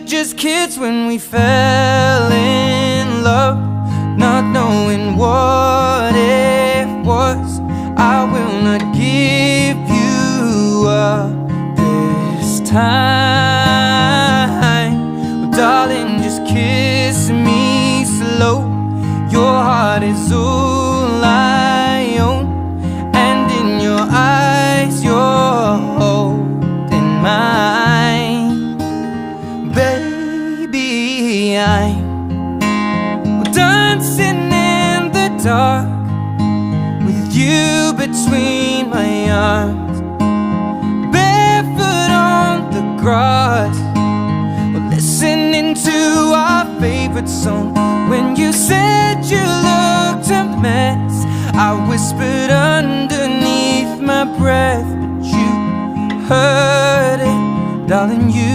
just kids when we fell in love, not knowing what it was. I will not give you up this time. Well, darling, just kiss me slow. Your heart is all I own, and in your eyes you're holding mine. Baby, I'm dancing in the dark with you between my arms, barefoot on the grass. We're listening to our favorite song. When you said you looked a mess, I whispered underneath my breath, but you heard it, darling. You